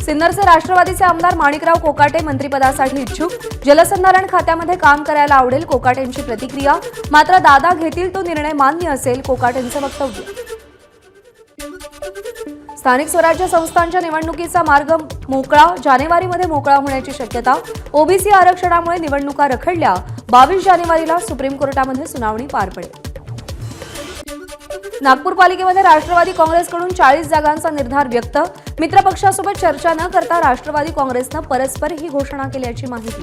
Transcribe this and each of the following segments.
सिन्नरचे राष्ट्रवादीचे आमदार माणिकराव कोकाटे मंत्रिपदासाठी इच्छुक। जलसंधारण खात्यामध्ये काम करायला आवडेल कोकाटेंची प्रतिक्रिया। मात्र दादा घेतील तो निर्णय मान्य असेल कोकाटेंचं वक्तव्य। स्थानिक स्वराज्य संस्थांच्या निवडणुकीचा मार्ग मोकळा, जानेवारीमध्ये मोकळा होण्याची शक्यता। ओबीसी आरक्षणामुळे निवडणुका रखडल्या, 22 जानेवारीला सुप्रीम कोर्टामध्ये सुनावणी पार पडेल। नागपूर पालिकेमध्ये राष्ट्रवादी काँग्रेसकडून 40 जागांचा निर्धार व्यक्त। मित्रपक्षासोबत चर्चा न करता राष्ट्रवादी काँग्रेसनं परस्पर ही घोषणा केल्याची माहिती।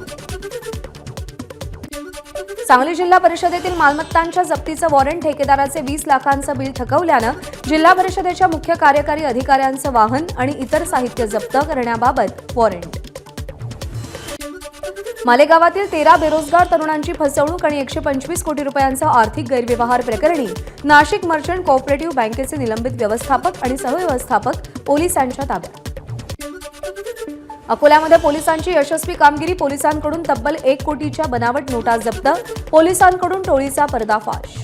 सांगली जिल्हा परिषदेतील मालमत्तांच्या जप्तीचं वॉरंट ठेकेदाराचे 20 लाखांचं बिल थकवल्यानं जिल्हा परिषदेच्या मुख्य कार्यकारी अधिकाऱ्यांचं वाहन आणि इतर साहित्य जप्त करण्याबाबत वॉरंट। मालेगावातील 13 बेरोजगार तरुणांची फसवणूक आणि 125 कोटी रुपयांचा आर्थिक गैरव्यवहार प्रकरणी नाशिक मर्चंट कोऑपरेटिव्ह बँकेचे निलंबित व्यवस्थापक आणि सहव्यवस्थापक पोलिसांच्या ताब्यात। अकोल्यामध्ये पोलिसांची यशस्वी कामगिरी, पोलिसांकडून तब्बल 1 कोटीच्या बनावट नोटा जप्त, पोलिसांकडून टोळीचा पर्दाफाश।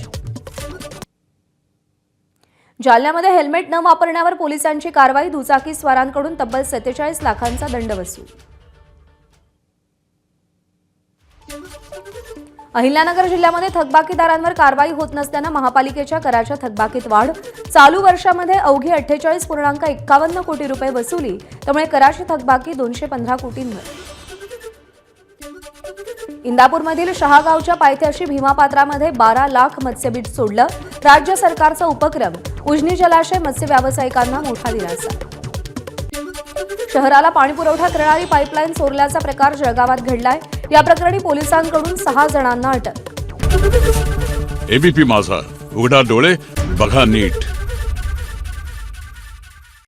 जालन्यामध्ये हेल्मेट न वापरण्यावर पोलिसांची कारवाई, दुचाकीस्वारांकडून तब्बल 47 लाखांचा दंड वसूल। अहिल्यानगर जिल्ह्यामध्ये थकबाकीदारांवर कारवाई होत नसल्यानं महापालिकेच्या कराच्या थकबाकीत वाढ, चालू वर्षामध्ये अवघी 48.51 कोटी रुपये वसुली, त्यामुळे कराची थकबाकी 215 कोटींवर। इंदापूरमधील शहागावच्या पायथ्याशी भीमापात्रामध्ये 12 लाख मत्स्यबीज सोडलं, राज्य सरकारचा उपक्रम, उजनी जलाशय मत्स्य व्यावसायिकांना मोठा दिलासा। शहराला पाणीपुरवठा करणारी पाईपलाईन चोरल्याचा प्रकार जळगावात घडलाय, या प्रकरणी पोलिसांकडून 6 जणांना अटक। एबीपी माझा, उघडा डोळे बघा नीट।